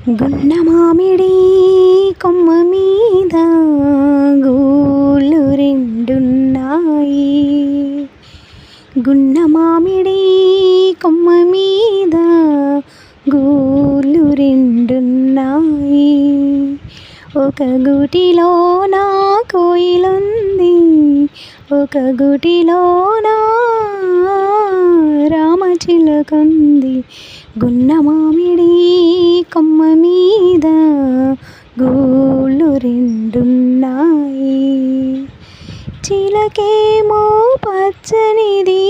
గున్న మామిడి కొమ్మ మీద గూళ్ళు రెండున్నాయి. గున్న మామిడి కొమ్మ మీద గూళ్ళు రెండున్నాయి. ఒక గూటిలోన కోయిలుంది, ఒక గూటిలోన రామచిలకుంది. గున్న మామిడి కొమ్మ మీద గూళ్ళు రెండున్నాయి. చిలకేమో పచ్చనిది,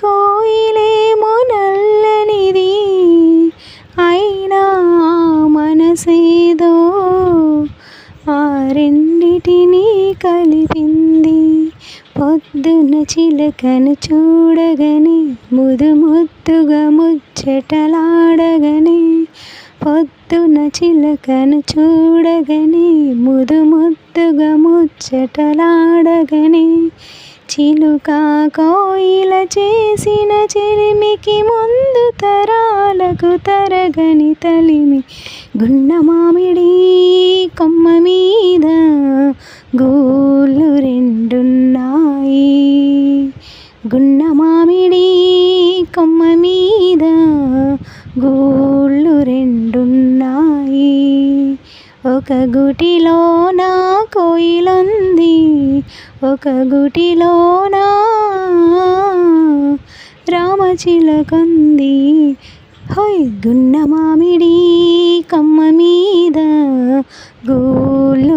కోయిలేమో నల్లనిది, అయినా మనసేదో ఆ రెండిటిని కలిపింది. పొద్దున చిలకను చూడగనే ముదు ముద్దుగా ముచ్చటలాడగనే, పొద్దున చిలకను చూడగనే ముదు ముద్దుగా ముచ్చటలాడగనే, చిలుక కోయిల చేసిన చెలిమికి ముందు తరాలకు తరగని తలిమి. గున్న మామిడి కొమ్మ మీద గూళ్ళు రెండున్నాయి. గున్న మామిడి కొమ్మ మీద గూళ్ళు రెండున్నాయి. ఒక గూటిలోన కోయిలుంది, ఒక గూటిలోన రామచిలకుంది. హోయ్ గున్న మామిడి కొమ్మ మీద గూళ్ళు